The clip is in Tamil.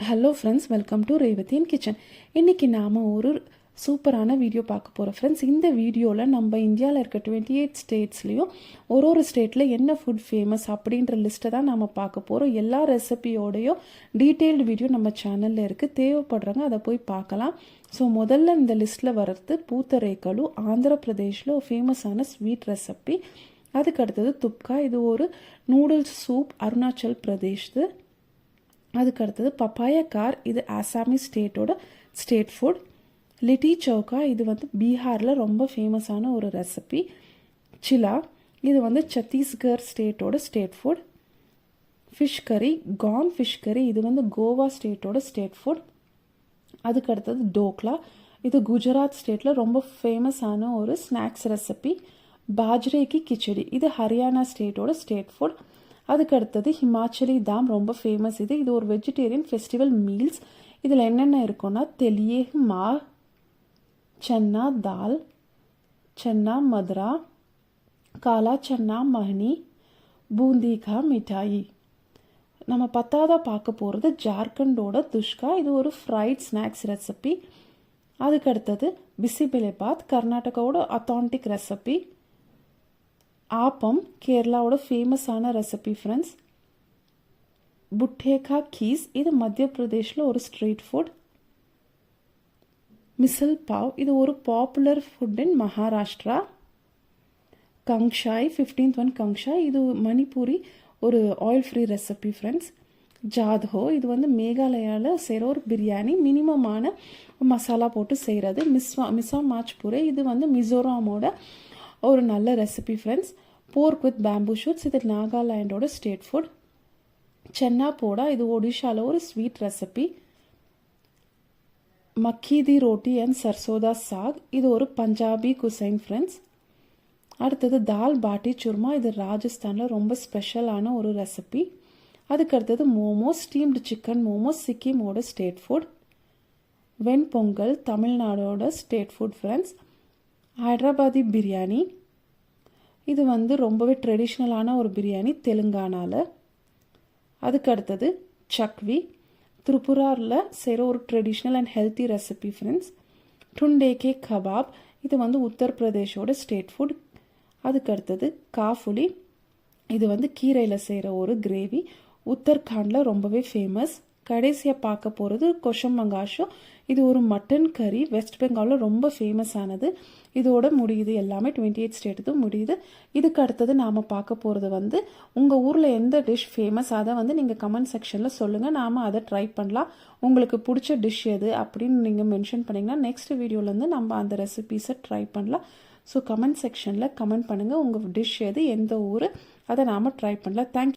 ஹலோ ஃப்ரெண்ட்ஸ், வெல்கம் டு ரேவதியின் கிச்சன். இன்றைக்கி நாம் ஒரு சூப்பரான வீடியோ பார்க்க போகிறோம் ஃப்ரெண்ட்ஸ். இந்த வீடியோவில் நம்ம இந்தியாவில் இருக்க 28 ஸ்டேட்ஸ்லேயும் ஒரு ஸ்டேட்டில் என்ன ஃபுட் ஃபேமஸ் அப்படின்ற லிஸ்ட்டை தான் நம்ம பார்க்க போகிறோம். எல்லா ரெசிபியோடையும் டீட்டெயில்டு வீடியோ நம்ம சேனலில் இருக்குது, தேவைப்படுறவங்க அதை போய் பார்க்கலாம். ஸோ முதல்ல இந்த லிஸ்ட்டில் வர்றது பூத்தரேக்கலு, ஆந்திர பிரதேஷில் ஒரு ஃபேமஸான ஸ்வீட் ரெசிபி. அதுக்கு அடுத்தது துப்கா, இது ஒரு நூடுல்ஸ் சூப், அருணாச்சல் பிரதேஷ்து. அதுக்கு அடுத்தது பப்பாயா கார், இது ஆசாமி ஸ்டேட்டோட ஸ்டேட் ஃபுட். லிட்டி சௌக்கா, இது வந்து பீகாரில் ரொம்ப ஃபேமஸான ஒரு ரெசிபி. சிலா, இது வந்து சத்தீஸ்கர் ஸ்டேட்டோட ஸ்டேட் ஃபுட். ஃபிஷ் கறி, கான் ஃபிஷ் கறி, இது வந்து கோவா ஸ்டேட்டோட ஸ்டேட் ஃபுட். அதுக்கு அடுத்தது டோக்லா, இது குஜராத் ஸ்டேட்டில் ரொம்ப ஃபேமஸான ஒரு ஸ்நாக்ஸ் ரெசிபி. பாஜ்ரே கி கிச்சடி, இது ஹரியானா ஸ்டேட்டோட ஸ்டேட் ஃபுட். அதுக்கு அடுத்தது ஹிமாச்சலி தாம், ரொம்ப ஃபேமஸ். இது ஒரு வெஜிடேரியன் ஃபெஸ்டிவல் மீல்ஸ். இதில் என்னென்ன இருக்குன்னா தெலியே மா, சன்னா தால், சன்னா மதுரா, காலா சன்னா மஹ்னி, பூந்தி கா மிட்டாயி. நம்ம பத்தாவதாக பார்க்க போகிறது ஜார்க்கண்டோட துஷ்கா, இது ஒரு ஃப்ரைட் ஸ்நாக்ஸ் ரெசிபி. அதுக்கு அடுத்தது பிசிபெலேபாத், கர்நாடகாவோட அத்தான்டிக் ரெசிபி. ஆப்பம், கேரளாவோட ஃபேமஸான ரெசிபி ஃப்ரெண்ட்ஸ். புட்டேகா கீஸ், இது மத்திய பிரதேஷில் ஒரு ஸ்ட்ரீட் ஃபுட். மிசல் பாவ், இது ஒரு popular food in Maharashtra. Kangshoi, 15th one kangshoi, இது மணிப்பூரி ஒரு oil free recipe friends. Jadoh, இது வந்து மேகாலயாவில் செய்கிற ஒரு பிரியாணி, மினிமமான மசாலா போட்டு செய்கிறது. மிசா மாச்பூரே, இது வந்து மிசோராமோட ஒரு நல்ல ரெசிபி ஃப்ரெண்ட்ஸ். போர்க் வித் பேம்பூ ஷூட்ஸ், இது நாகாலாண்டோட ஸ்டேட் ஃபுட். சென்னா போடா, இது ஒடிஷாவில் ஒரு ஸ்வீட் ரெசிபி. மக்கி தி ரோட்டி அண்ட் சர்சோதா சாக், இது ஒரு பஞ்சாபி குசைன் ஃப்ரெண்ட்ஸ். அடுத்தது தால் பாட்டி சுர்மா, இது ராஜஸ்தானில் ரொம்ப ஸ்பெஷலான ஒரு ரெசிபி. அதுக்கு அடுத்தது மோமோஸ், ஸ்டீம்டு சிக்கன் மோமோஸ், சிக்கிமோட ஸ்டேட் ஃபுட். வெண்பொங்கல், தமிழ்நாடோட state food friends. Hyderabadi biryani, இது வந்து ரொம்பவே ட்ரெடிஷ்னலான ஒரு பிரியாணி தெலுங்கானாவில். அதுக்கு அடுத்தது சக்வி, திரிபுராவில் செய்கிற ஒரு traditional and healthy recipe friends. டுண்டேகே கபாப், இது வந்து உத்தரப்பிரதேஷோட ஸ்டேட் ஃபுட். அதுக்கு அடுத்தது காஃபுலி, இது வந்து கீரையில் செய்கிற ஒரு கிரேவி, உத்தரகாண்டில் ரொம்பவே ஃபேமஸ். கடைசியாக பார்க்க போகிறது கொஷம்பங்காஷோ, இது ஒரு மட்டன் கறி, வெஸ்ட் பெங்காலில் ரொம்ப ஃபேமஸானது. இதோட முடியுது எல்லாமே, 28 ஸ்டேட்டு முடியுது. இதுக்கு அடுத்தது நாம் பார்க்க போகிறது வந்து உங்கள் ஊரில் எந்த டிஷ் ஃபேமஸ், அதை வந்து நீங்கள் கமெண்ட் செக்ஷனில் சொல்லுங்கள், நாம் அதை ட்ரை பண்ணலாம். உங்களுக்கு பிடிச்ச டிஷ் எது அப்படின்னு நீங்கள் மென்ஷன் பண்ணிங்கன்னா நெக்ஸ்ட் வீடியோலேருந்து நம்ம அந்த ரெசிபீஸை ட்ரை பண்ணலாம். ஸோ கமெண்ட் செக்ஷனில் கமெண்ட் பண்ணுங்கள் உங்கள் டிஷ் எது, எந்த ஊர், அதை நாம் ட்ரை பண்ணலாம். தேங்க்யூ.